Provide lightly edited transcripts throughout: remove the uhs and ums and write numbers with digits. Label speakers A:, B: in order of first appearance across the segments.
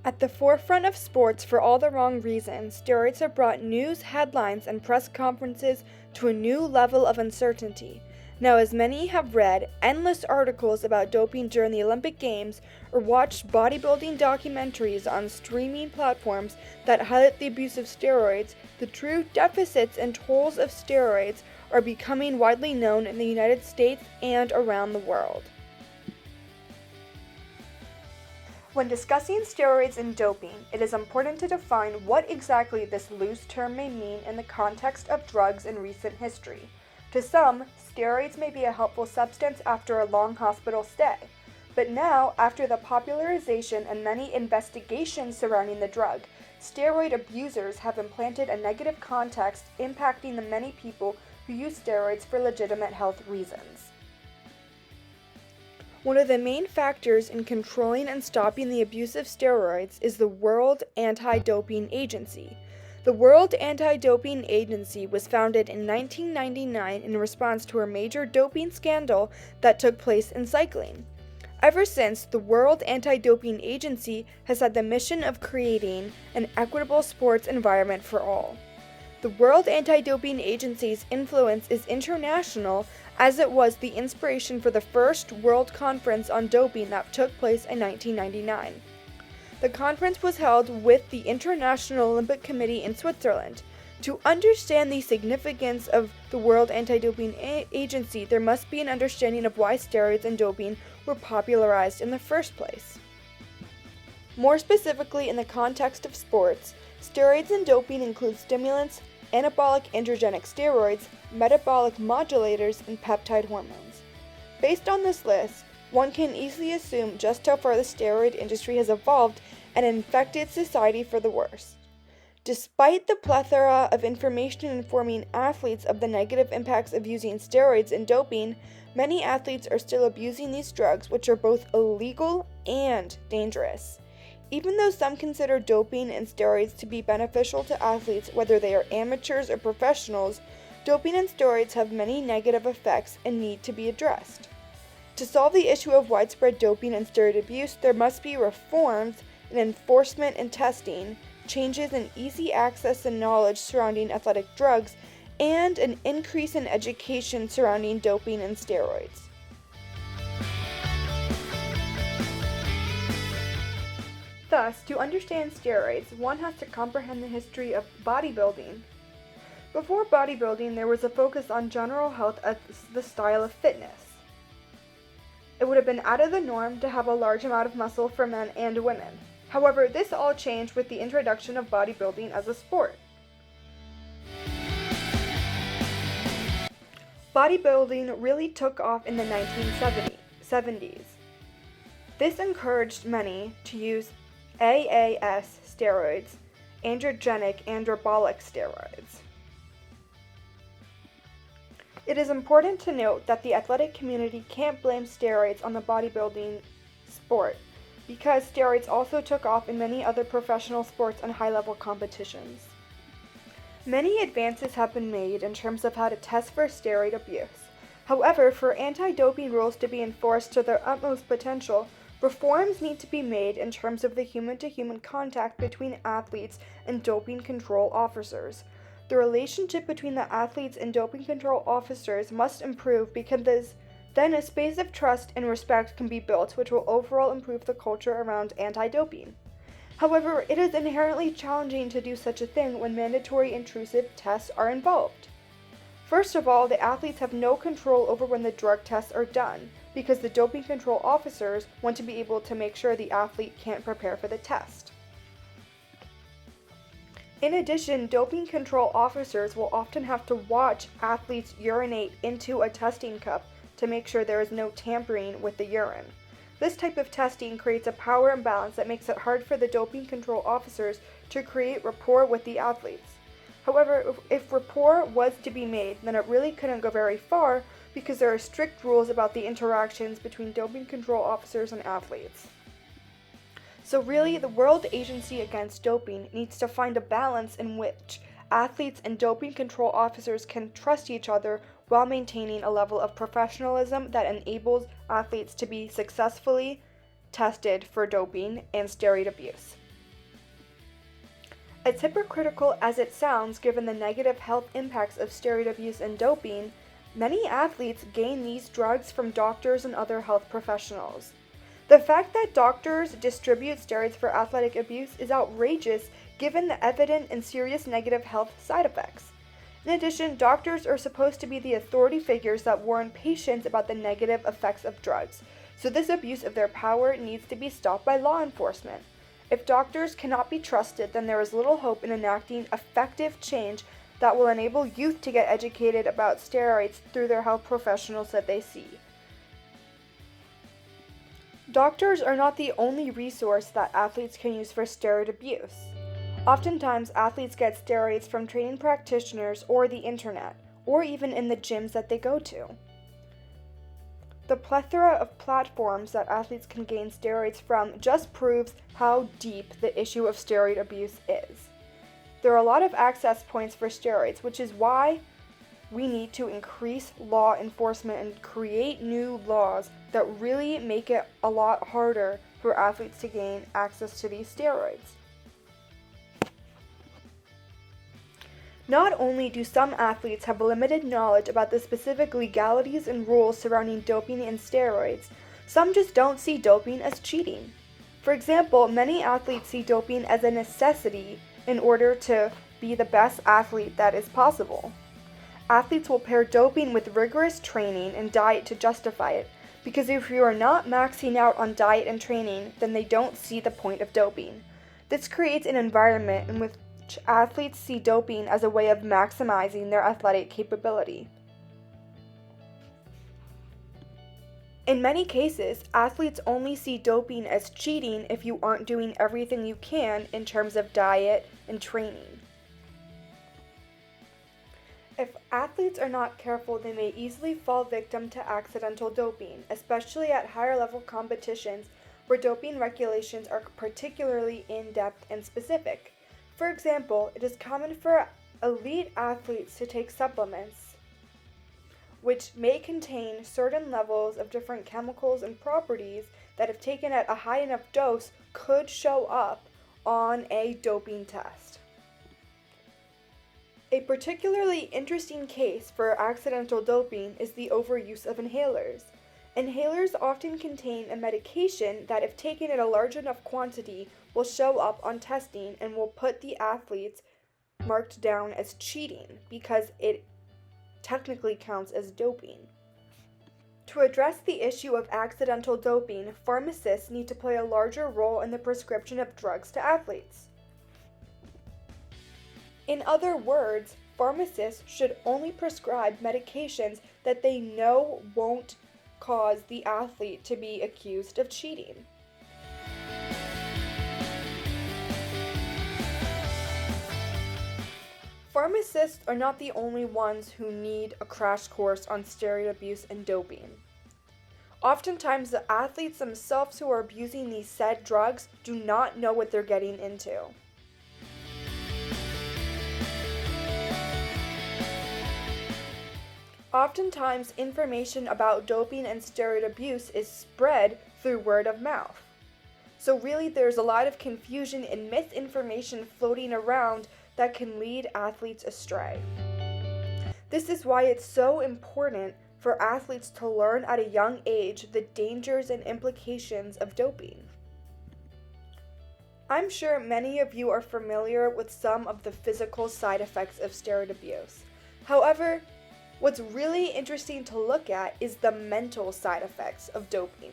A: At the forefront of sports for all the wrong reasons, steroids have brought news, headlines, and press conferences to a new level of uncertainty. Now, as many have read endless articles about doping during the Olympic Games or watched bodybuilding documentaries on streaming platforms that highlight the abuse of steroids, the true deficits and tolls of steroids are becoming widely known in the United States and around the world. When discussing steroids and doping, it is important to define what exactly this loose term may mean in the context of drugs in recent history. To some, steroids may be a helpful substance after a long hospital stay, but now, after the popularization and many investigations surrounding the drug, steroid abusers have implanted a negative context impacting the many people who use steroids for legitimate health reasons. One of the main factors in controlling and stopping the abuse of steroids is the World Anti-Doping Agency. The World Anti-Doping Agency was founded in 1999 in response to a major doping scandal that took place in cycling. Ever since, the World Anti-Doping Agency has had the mission of creating an equitable sports environment for all. The World Anti-Doping Agency's influence is international, as it was the inspiration for the first World Conference on Doping that took place in 1999. The conference was held with the International Olympic Committee in Switzerland. To understand the significance of the World Anti-Doping Agency, there must be an understanding of why steroids and doping were popularized in the first place. More specifically, in the context of sports, steroids and doping include stimulants, anabolic androgenic steroids, metabolic modulators, and peptide hormones. Based on this list, one can easily assume just how far the steroid industry has evolved and infected society for the worse. Despite the plethora of information informing athletes of the negative impacts of using steroids and doping, many athletes are still abusing these drugs, which are both illegal and dangerous. Even though some consider doping and steroids to be beneficial to athletes, whether they are amateurs or professionals, doping and steroids have many negative effects and need to be addressed. To solve the issue of widespread doping and steroid abuse, there must be reforms in enforcement and testing, changes in easy access and knowledge surrounding athletic drugs, and an increase in education surrounding doping and steroids. Thus, to understand steroids, one has to comprehend the history of bodybuilding. Before bodybuilding, there was a focus on general health as the style of fitness. It would have been out of the norm to have a large amount of muscle for men and women. However, this all changed with the introduction of bodybuilding as a sport. Bodybuilding really took off in the 1970s. This encouraged many to use AAS steroids, androgenic anabolic steroids. It is important to note that the athletic community can't blame steroids on the bodybuilding sport, because steroids also took off in many other professional sports and high-level competitions. Many advances have been made in terms of how to test for steroid abuse. However, for anti-doping rules to be enforced to their utmost potential, reforms need to be made in terms of the human-to-human contact between athletes and doping control officers. The relationship between the athletes and doping control officers must improve, because then a space of trust and respect can be built, which will overall improve the culture around anti-doping. However, it is inherently challenging to do such a thing when mandatory intrusive tests are involved. First of all, the athletes have no control over when the drug tests are done, because the doping control officers want to be able to make sure the athlete can't prepare for the test. In addition, doping control officers will often have to watch athletes urinate into a testing cup to make sure there is no tampering with the urine. This type of testing creates a power imbalance that makes it hard for the doping control officers to create rapport with the athletes. However, if rapport was to be made, then it really couldn't go very far, because there are strict rules about the interactions between doping control officers and athletes. So really, the World Agency Against Doping needs to find a balance in which athletes and doping control officers can trust each other while maintaining a level of professionalism that enables athletes to be successfully tested for doping and steroid abuse. As hypocritical as it sounds given the negative health impacts of steroid abuse and doping, many athletes gain these drugs from doctors and other health professionals. The fact that doctors distribute steroids for athletic abuse is outrageous given the evident and serious negative health side effects. In addition, doctors are supposed to be the authority figures that warn patients about the negative effects of drugs, so this abuse of their power needs to be stopped by law enforcement. If doctors cannot be trusted, then there is little hope in enacting effective change that will enable youth to get educated about steroids through their health professionals that they see. Doctors are not the only resource that athletes can use for steroid abuse. Oftentimes, athletes get steroids from training practitioners or the internet, or even in the gyms that they go to. The plethora of platforms that athletes can gain steroids from just proves how deep the issue of steroid abuse is. There are a lot of access points for steroids, which is why we need to increase law enforcement and create new laws that really make it a lot harder for athletes to gain access to these steroids. Not only do some athletes have limited knowledge about the specific legalities and rules surrounding doping and steroids, some just don't see doping as cheating. For example, many athletes see doping as a necessity in order to be the best athlete that is possible. Athletes will pair doping with rigorous training and diet to justify it, because if you are not maxing out on diet and training, then they don't see the point of doping. This creates an environment in which athletes see doping as a way of maximizing their athletic capability. In many cases, athletes only see doping as cheating if you aren't doing everything you can in terms of diet and training. If athletes are not careful, they may easily fall victim to accidental doping, especially at higher level competitions where doping regulations are particularly in-depth and specific. For example, it is common for elite athletes to take supplements which may contain certain levels of different chemicals and properties that, if taken at a high enough dose, could show up on a doping test. A particularly interesting case for accidental doping is the overuse of inhalers. Inhalers often contain a medication that, if taken in a large enough quantity, will show up on testing and will put the athletes marked down as cheating because it technically counts as doping. To address the issue of accidental doping, pharmacists need to play a larger role in the prescription of drugs to athletes. In other words, pharmacists should only prescribe medications that they know won't cause the athlete to be accused of cheating. Pharmacists are not the only ones who need a crash course on steroid abuse and doping. Oftentimes, the athletes themselves who are abusing these said drugs do not know what they're getting into. Oftentimes, information about doping and steroid abuse is spread through word of mouth. So really, there's a lot of confusion and misinformation floating around that can lead athletes astray. This is why it's so important for athletes to learn at a young age the dangers and implications of doping. I'm sure many of you are familiar with some of the physical side effects of steroid abuse. However, what's really interesting to look at is the mental side effects of doping.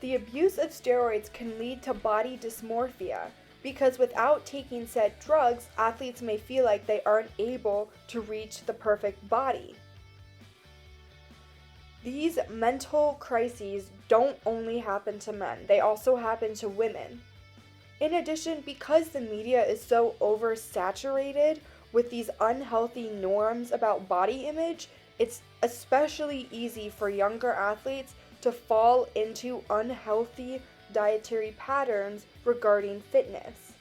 A: The abuse of steroids can lead to body dysmorphia, because without taking said drugs, athletes may feel like they aren't able to reach the perfect body. These mental crises don't only happen to men, they also happen to women. In addition, because the media is so oversaturated with these unhealthy norms about body image, it's especially easy for younger athletes to fall into unhealthy dietary patterns regarding fitness,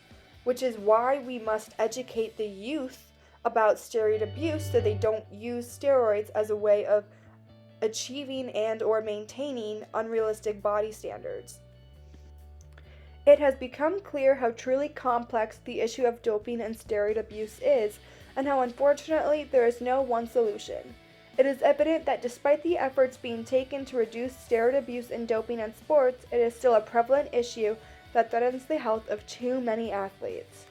A: which is why we must educate the youth about steroid abuse so they don't use steroids as a way of achieving and or maintaining unrealistic body standards. It has become clear how truly complex the issue of doping and steroid abuse is, and how unfortunately there is no one solution. It is evident that despite the efforts being taken to reduce steroid abuse and doping in sports, it is still a prevalent issue that threatens the health of too many athletes.